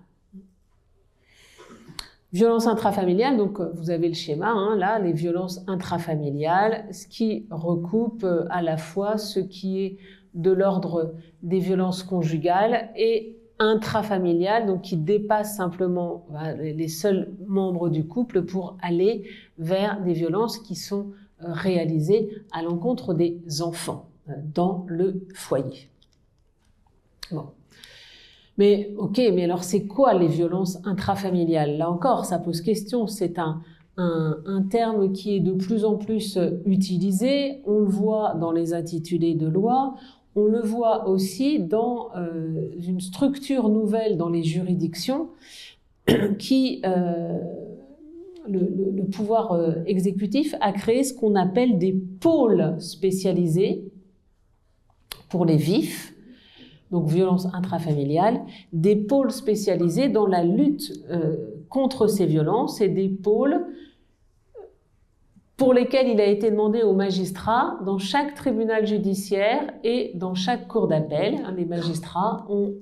Violences intrafamiliales, donc vous avez le schéma, hein, là, les violences intrafamiliales, ce qui recoupe à la fois ce qui est de l'ordre des violences conjugales et intrafamiliales, donc qui dépassent simplement les seuls membres du couple pour aller vers des violences qui sont réalisées à l'encontre des enfants dans le foyer. Bon. Mais ok, mais alors c'est quoi les violences intrafamiliales? Là encore, ça pose question. C'est un terme qui est de plus en plus utilisé. On le voit dans les intitulés de loi. On le voit aussi dans une structure nouvelle dans les juridictions qui, le pouvoir exécutif a créé ce qu'on appelle des pôles spécialisés pour les vifs. Donc violences intrafamiliales, des pôles spécialisés dans la lutte contre ces violences et des pôles pour lesquels il a été demandé aux magistrats, dans chaque tribunal judiciaire et dans chaque cour d'appel, les magistrats ont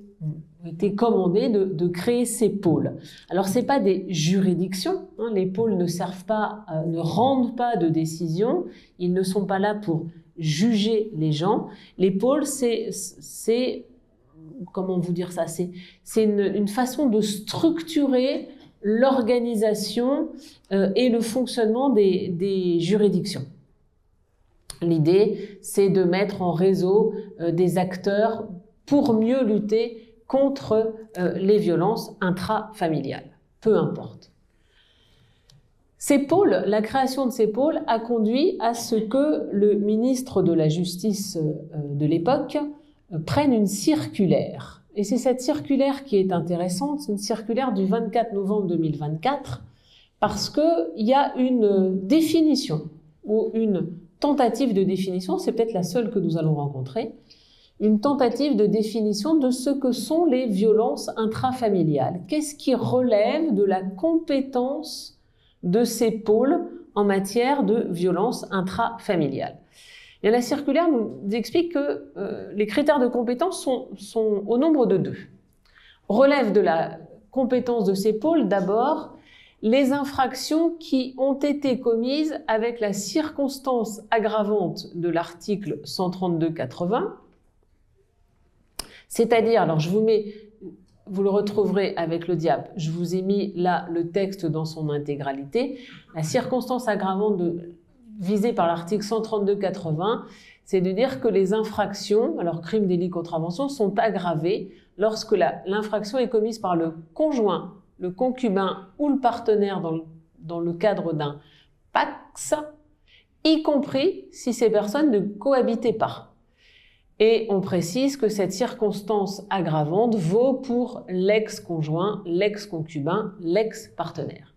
été commandés de créer ces pôles. Alors c'est pas des juridictions, hein, les pôles ne servent pas, ne rendent pas de décision, ils ne sont pas là pour juger les gens. Les pôles, c'est comment vous dire ça, c'est une façon de structurer l'organisation et le fonctionnement des juridictions. L'idée, c'est de mettre en réseau des acteurs pour mieux lutter contre les violences intrafamiliales, peu importe. Ces pôles, la création de ces pôles a conduit à ce que le ministre de la Justice de l'époque prennent une circulaire. Et c'est cette circulaire qui est intéressante, c'est une circulaire du 24 novembre 2024, parce qu'il y a une définition, ou une tentative de définition, c'est peut-être la seule que nous allons rencontrer, une tentative de définition de ce que sont les violences intrafamiliales. Qu'est-ce qui relève de la compétence de ces pôles en matière de violences intrafamiliales? Et la circulaire nous explique que les critères de compétence sont au nombre de 2. Relève de la compétence de ces pôles d'abord les infractions qui ont été commises avec la circonstance aggravante de l'article 132-80, c'est-à-dire, alors je vous mets, vous le retrouverez avec le diape, je vous ai mis là le texte dans son intégralité, la circonstance aggravante visée par l'article 132-80, c'est de dire que les infractions, alors crime, délit, contravention, sont aggravées lorsque l'infraction est commise par le conjoint, le concubin ou le partenaire dans le cadre d'un PACS, y compris si ces personnes ne cohabitaient pas. Et on précise que cette circonstance aggravante vaut pour l'ex-conjoint, l'ex-concubin, l'ex-partenaire.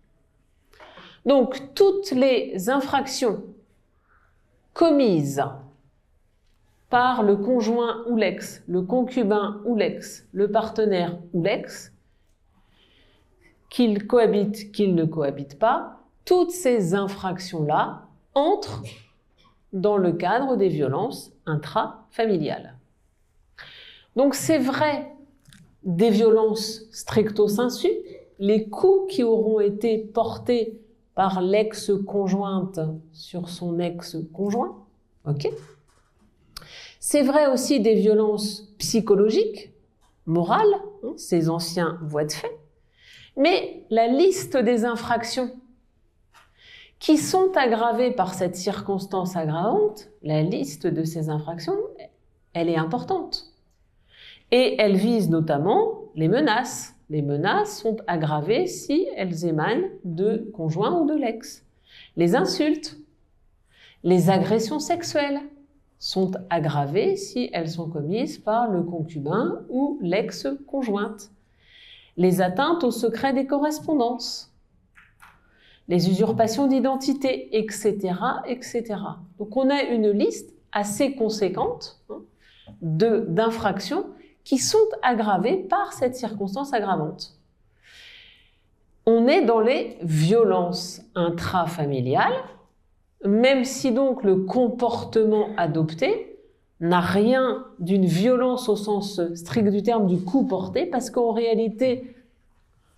Donc, toutes les infractions commises par le conjoint ou l'ex, le concubin ou l'ex, le partenaire ou l'ex, qu'ils cohabitent, qu'ils ne cohabitent pas, toutes ces infractions-là entrent dans le cadre des violences intrafamiliales. Donc c'est vrai des violences stricto sensu, les coups qui auront été portés par l'ex-conjointe sur son ex-conjoint, ok. C'est vrai aussi des violences psychologiques, morales, hein, ces anciens voies de fait, mais la liste des infractions qui sont aggravées par cette circonstance aggravante, la liste de ces infractions, elle est importante. Et elle vise notamment les menaces. Les menaces sont aggravées si elles émanent de conjoint ou de l'ex. Les insultes, les agressions sexuelles sont aggravées si elles sont commises par le concubin ou l'ex-conjointe. Les atteintes au secret des correspondances, les usurpations d'identité, etc., etc. Donc on a une liste assez conséquente d'infractions qui sont aggravées par cette circonstance aggravante. On est dans les violences intrafamiliales, même si donc le comportement adopté n'a rien d'une violence au sens strict du terme du coup porté, parce qu'en réalité,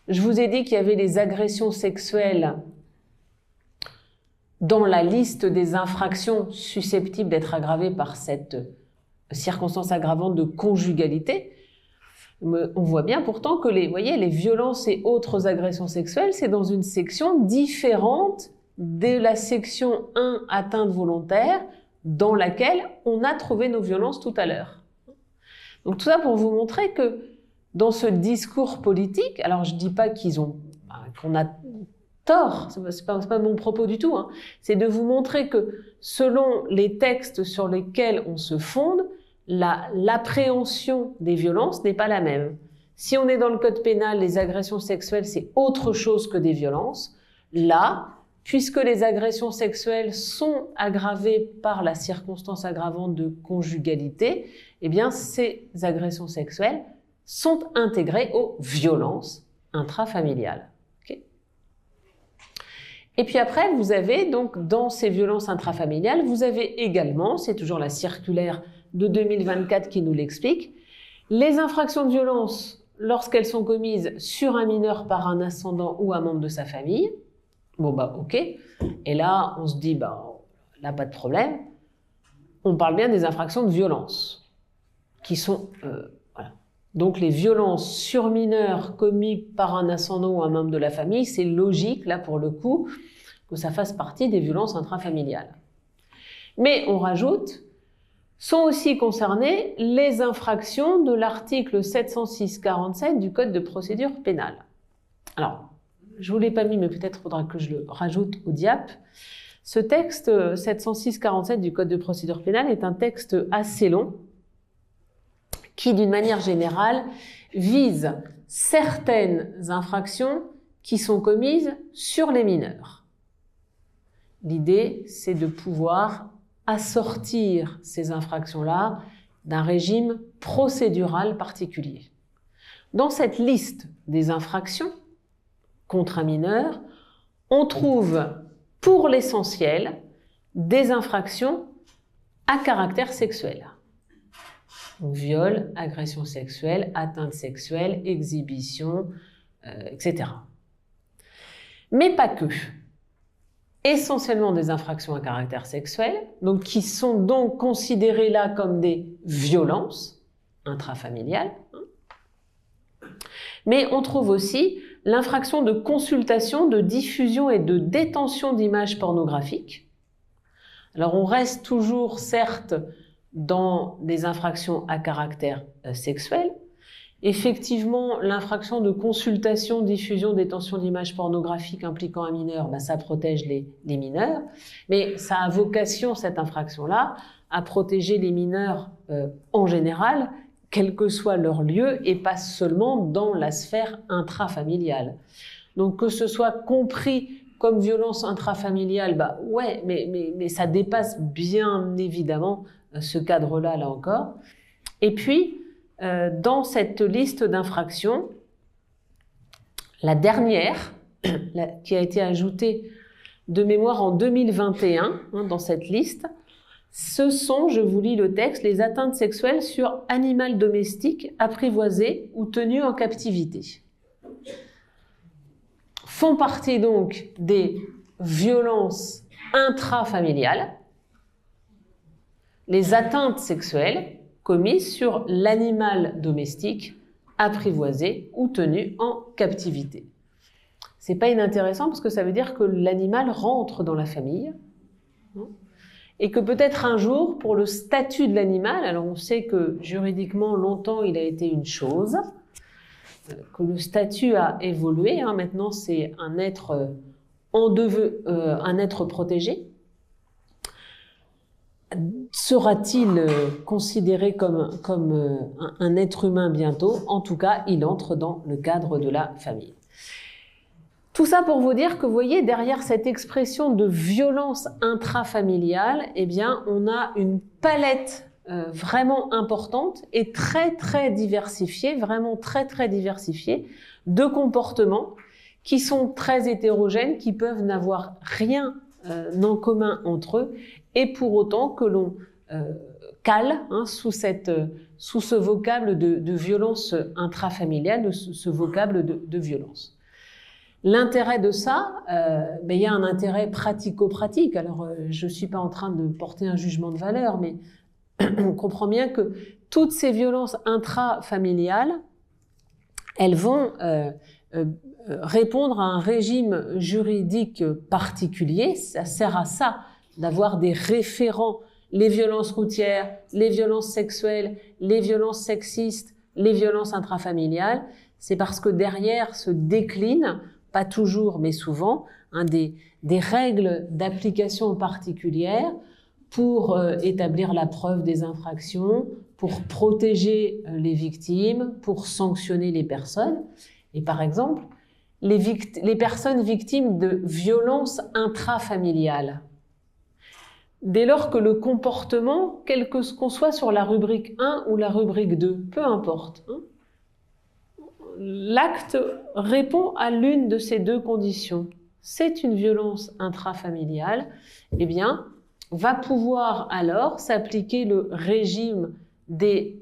Je vous ai dit qu'il y avait les agressions sexuelles dans la liste des infractions susceptibles d'être aggravées par cette circonstance aggravante de conjugalité. On voit bien pourtant que les violences et autres agressions sexuelles, c'est dans une section différente de la section 1, atteinte volontaire, dans laquelle on a trouvé nos violences tout à l'heure. Donc tout ça pour vous montrer que dans ce discours politique, alors je dis pas qu'on a tort, c'est pas mon propos du tout, hein, c'est de vous montrer que selon les textes sur lesquels on se fonde, l'appréhension des violences n'est pas la même. Si on est dans le code pénal, les agressions sexuelles, c'est autre chose que des violences. Là, puisque les agressions sexuelles sont aggravées par la circonstance aggravante de conjugalité, eh bien, ces agressions sexuelles sont intégrées aux violences intrafamiliales. Okay. Et puis après, vous avez donc dans ces violences intrafamiliales, vous avez également, c'est toujours la circulaire de 2024 qui nous l'explique, les infractions de violence lorsqu'elles sont commises sur un mineur par un ascendant ou un membre de sa famille. Bon bah ok, et là on se dit là pas de problème, on parle bien des infractions de violence qui sont voilà. Donc les violences sur mineurs commises par un ascendant ou un membre de la famille, c'est logique là pour le coup que ça fasse partie des violences intrafamiliales. Mais on rajoute, sont aussi concernées les infractions de l'article 706-47 du Code de procédure pénale. Alors, je ne vous l'ai pas mis, mais peut-être faudra que je le rajoute au diap. Ce texte 706-47 du Code de procédure pénale est un texte assez long qui, d'une manière générale, vise certaines infractions qui sont commises sur les mineurs. L'idée, c'est de pouvoir assortir ces infractions-là d'un régime procédural particulier. Dans cette liste des infractions contre un mineur, on trouve pour l'essentiel des infractions à caractère sexuel. Donc, viol, agression sexuelle, atteinte sexuelle, exhibition, etc. Mais pas que. Essentiellement des infractions à caractère sexuel, donc qui sont donc considérées là comme des violences intrafamiliales. Mais on trouve aussi l'infraction de consultation, de diffusion et de détention d'images pornographiques. Alors on reste toujours certes dans des infractions à caractère sexuel. Effectivement, l'infraction de consultation, diffusion, détention d'images pornographiques impliquant un mineur, ça protège les mineurs, mais ça a vocation, cette infraction-là, à protéger les mineurs en général, quel que soit leur lieu, et pas seulement dans la sphère intrafamiliale. Donc que ce soit compris comme violence intrafamiliale, ouais, mais ça dépasse bien évidemment ce cadre-là, là encore. Et puis, dans cette liste d'infractions, la dernière, qui a été ajoutée de mémoire en 2021, dans cette liste, ce sont, je vous lis le texte, les atteintes sexuelles sur animal domestique, apprivoisé ou tenu en captivité. Font partie donc des violences intrafamiliales, les atteintes sexuelles commises sur l'animal domestique, apprivoisé ou tenu en captivité. C'est pas inintéressant parce que ça veut dire que l'animal rentre dans la famille et que peut-être un jour, pour le statut de l'animal, alors on sait que juridiquement, longtemps, il a été une chose, que le statut a évolué, maintenant c'est un être un être protégé. Sera-t-il considéré comme un être humain bientôt? En tout cas, il entre dans le cadre de la famille. Tout ça pour vous dire que, vous voyez, derrière cette expression de violence intrafamiliale, eh bien, on a une palette vraiment importante et très, très diversifiée, vraiment très, très diversifiée de comportements qui sont très hétérogènes, qui peuvent n'avoir rien en commun entre eux, et pour autant que l'on cale sous ce vocable de violence intrafamiliale, ce vocable de violence. L'intérêt de ça, il y a un intérêt pratico-pratique. Alors, je ne suis pas en train de porter un jugement de valeur, mais on comprend bien que toutes ces violences intrafamiliales, elles vont répondre à un régime juridique particulier. Ça sert à ça, d'avoir des référents. Les violences routières, les violences sexuelles, les violences sexistes, les violences intrafamiliales. C'est parce que derrière se déclinent, pas toujours, mais souvent, des règles d'application particulières pour établir la preuve des infractions, pour protéger les victimes, pour sanctionner les personnes. Et par exemple, les personnes victimes de violences intrafamiliales, dès lors que le comportement, quel que qu'on soit sur la rubrique 1 ou la rubrique 2, peu importe, l'acte répond à l'une de ces deux conditions. C'est une violence intrafamiliale, eh bien, va pouvoir alors s'appliquer le régime des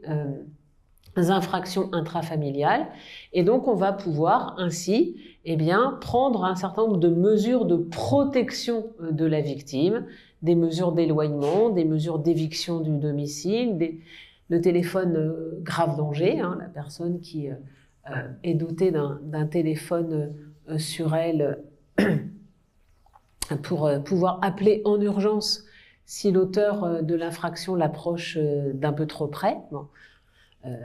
infractions intrafamiliales, et donc on va pouvoir ainsi prendre un certain nombre de mesures de protection de la victime, des mesures d'éloignement, des mesures d'éviction du domicile, le téléphone grave danger, la personne qui est dotée d'un téléphone sur elle pour pouvoir appeler en urgence si l'auteur de l'infraction l'approche d'un peu trop près. Bon.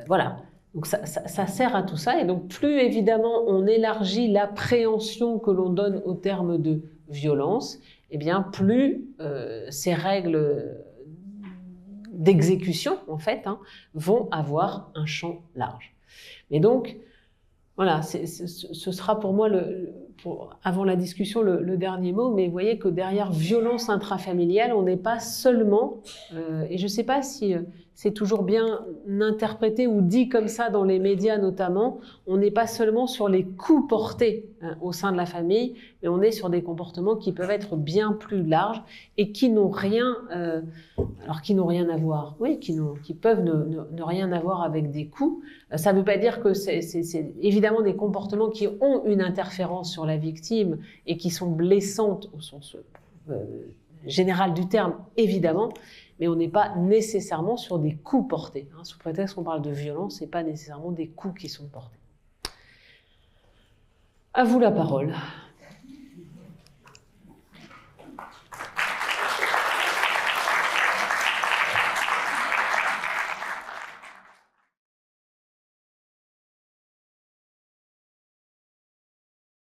Voilà, donc ça sert à tout ça, et donc plus évidemment on élargit l'appréhension que l'on donne au terme de violence, eh bien plus ces règles d'exécution en fait vont avoir un champ large. Et donc voilà, ce sera pour moi avant la discussion le dernier mot, mais vous voyez que derrière violence intrafamiliale, on n'est pas seulement, et je ne sais pas si c'est toujours bien interprété ou dit comme ça dans les médias notamment, on n'est pas seulement sur les coups portés au sein de la famille, mais on est sur des comportements qui peuvent être bien plus larges et qui n'ont rien, qui n'ont rien à voir, oui, qui peuvent ne rien avoir avec des coups. Ça ne veut pas dire que c'est évidemment des comportements qui ont une interférence sur la victime et qui sont blessantes au sens général du terme, évidemment, mais on n'est pas nécessairement sur des coups portés. Sous prétexte qu'on parle de violence, ce n'est pas nécessairement des coups qui sont portés. À vous la parole.